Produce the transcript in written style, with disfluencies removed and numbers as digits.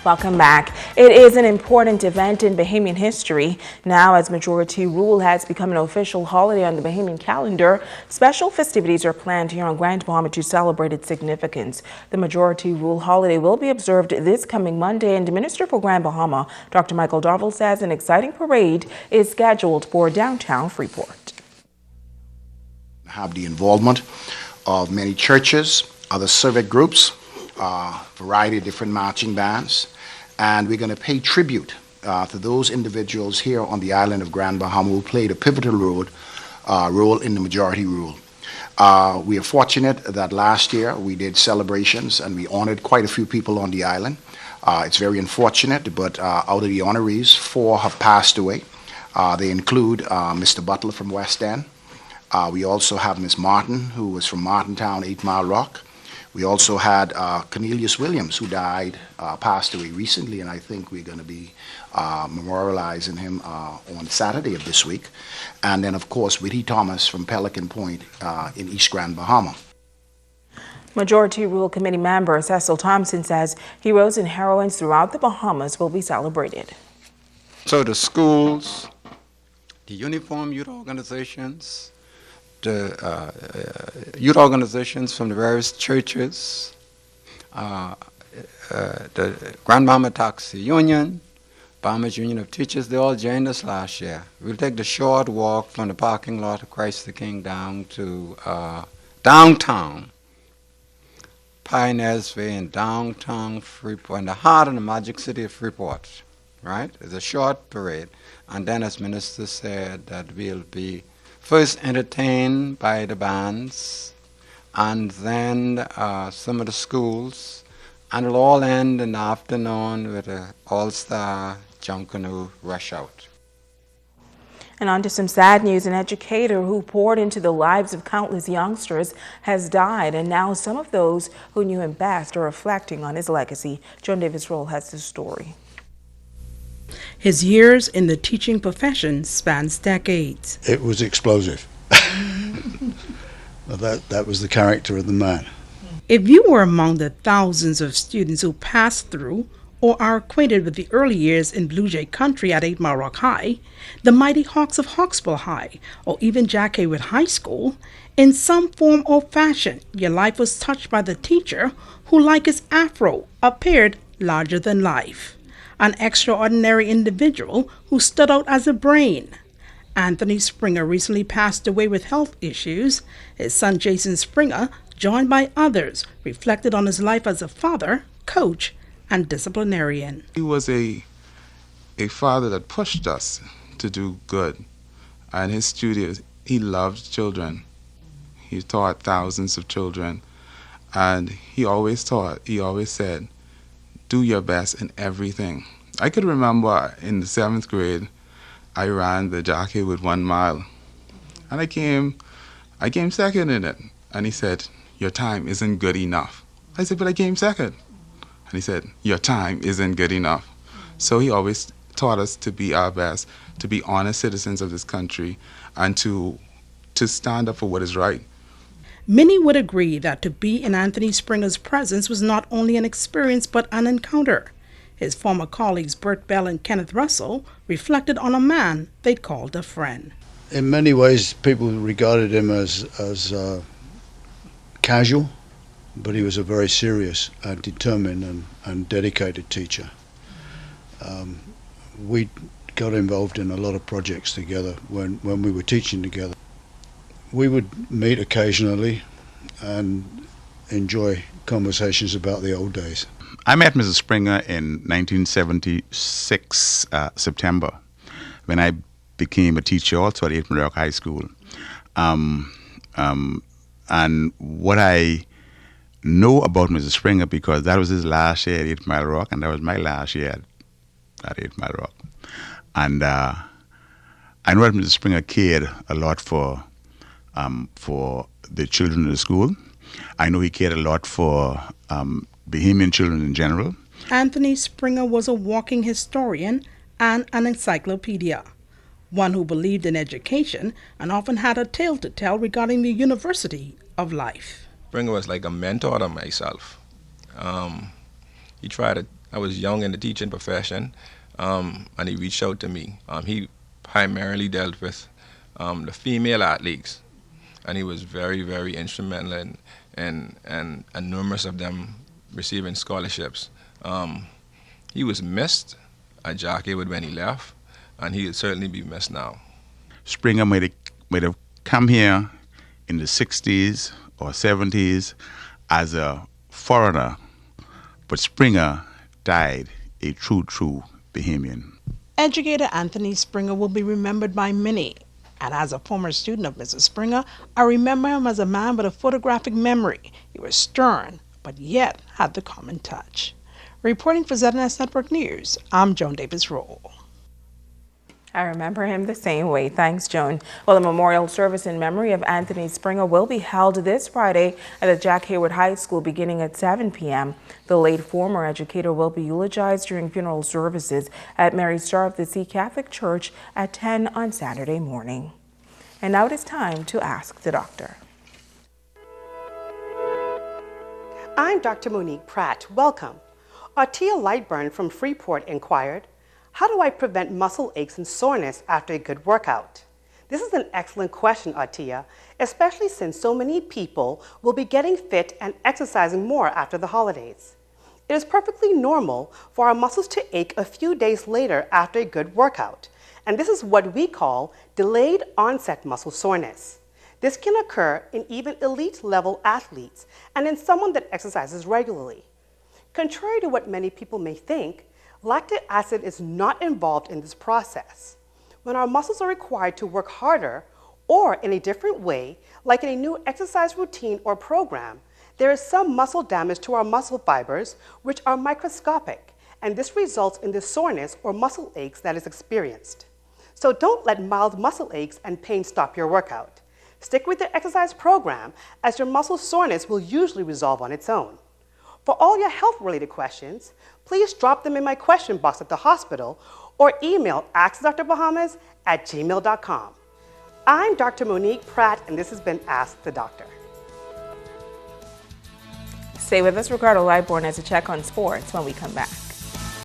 Welcome back. It is an important event in Bahamian history. Now, as majority rule has become an official holiday on the Bahamian calendar, special festivities are planned here on Grand Bahama to celebrate its significance. The majority rule holiday will be observed this coming Monday, and the Minister for Grand Bahama, Dr. Michael Darville, says an exciting parade is scheduled for downtown Freeport. Have the involvement of many churches, other civic groups, variety of different marching bands, and we're going to pay tribute to those individuals here on the island of Grand Bahama who played a pivotal role in the majority rule. We are fortunate that last year we did celebrations and we honored quite a few people on the island. It's very unfortunate, but out of the honorees, 4 have passed away. They include Mr. Butler from West End. We also have Ms. Martin, who was from Martintown, 8 Mile Rock. We also had Cornelius Williams, who passed away recently, and I think we're going to be memorializing him on Saturday of this week. And then, of course, Whitty Thomas from Pelican Point in East Grand Bahama. Majority Rule Committee member Cecil Thompson says heroes and heroines throughout the Bahamas will be celebrated. So the schools, the uniform youth organizations, the youth organizations from the various churches, the Grand Bahama Taxi Union, Bahamas Union of Teachers, they all joined us last year. We'll take the short walk from the parking lot of Christ the King down to downtown Pioneers Way in downtown Freeport, in the heart of the magic city of Freeport, right? It's a short parade. And then, as Minister said, that we'll be first entertained by the bands, and then some of the schools, and it'll all end in the afternoon with an all-star jump canoe rush out. And on to some sad news. An educator who poured into the lives of countless youngsters has died, and now some of those who knew him best are reflecting on his legacy. John Davis Roll has the story. His years in the teaching profession spans decades. It was explosive. That was the character of the man. If you were among the thousands of students who passed through or are acquainted with the early years in Blue Jay country at 8 Mile Rock High, the Mighty Hawks of Hawksville High, or even Jack Haywood High School, in some form or fashion, your life was touched by the teacher who, like his afro, appeared larger than life. An extraordinary individual who stood out as a brain. Anthony Springer recently passed away with health issues. His son Jason Springer, joined by others, reflected on his life as a father, coach, and disciplinarian. He was a father that pushed us to do good. And his studios, he loved children. He taught thousands of children. And he always said, do your best in everything. I could remember in the 7th grade, I ran the Jack Haywood 1 mile. And I came second in it. And he said, your time isn't good enough. I said, but I came second. And he said, your time isn't good enough. So he always taught us to be our best, to be honest citizens of this country, and to stand up for what is right. Many would agree that to be in Anthony Springer's presence was not only an experience but an encounter. His former colleagues Bert Bell and Kenneth Russell reflected on a man they'd called a friend. In many ways, people regarded him as casual, but he was a very serious, determined and dedicated teacher. We got involved in a lot of projects together when we were teaching together. We would meet occasionally and enjoy conversations about the old days. I met Mrs. Springer in 1976, September, when I became a teacher also at 8 Mile Rock High School. And what I know about Mrs. Springer, because that was his last year at 8 Mile Rock, and that was my last year at 8 Mile Rock. And I know that Mrs. Springer cared a lot for the children in the school. I know he cared a lot for Bahamian children in general. Anthony Springer was a walking historian and an encyclopedia, one who believed in education and often had a tale to tell regarding the University of Life. Springer was like a mentor to myself. He tried to I was young in the teaching profession, and he reached out to me. He primarily dealt with the female athletes, and he was very, very instrumental in numerous of them receiving scholarships. He was missed at Jack Haywood when he left, and he'll certainly be missed now. Springer might have come here in the 60s or 70s as a foreigner, but Springer died a true Bahamian. Educator Anthony Springer will be remembered by many, and as a former student of Mrs. Springer, I remember him as a man with a photographic memory. He was stern, but yet had the common touch. Reporting for ZNS Network News, I'm Joan Davis-Roll. I remember him the same way. Thanks, Joan. Well, a memorial service in memory of Anthony Springer will be held this Friday at the Jack Haywood High School beginning at 7 p.m. The late former educator will be eulogized during funeral services at Mary Star of the Sea Catholic Church at 10 on Saturday morning. And now it is time to ask the doctor. I'm Dr. Monique Pratt. Welcome. Artia Lightburn from Freeport inquired, how do I prevent muscle aches and soreness after a good workout? This is an excellent question, Artia, especially since so many people will be getting fit and exercising more after the holidays. It is perfectly normal for our muscles to ache a few days later after a good workout, and this is what we call delayed onset muscle soreness. This can occur in even elite level athletes and in someone that exercises regularly. Contrary to what many people may think, lactic acid is not involved in this process. When our muscles are required to work harder or in a different way, like in a new exercise routine or program, there is some muscle damage to our muscle fibers which are microscopic, and this results in the soreness or muscle aches that is experienced. So don't let mild muscle aches and pain stop your workout. Stick with your exercise program, as your muscle soreness will usually resolve on its own. For all your health-related questions, please drop them in my question box at the hospital or email askdrbahamas@gmail.com. I'm Dr. Monique Pratt, and this has been Ask the Doctor. Stay with us. Ricardo Lightburn has a check on sports when we come back.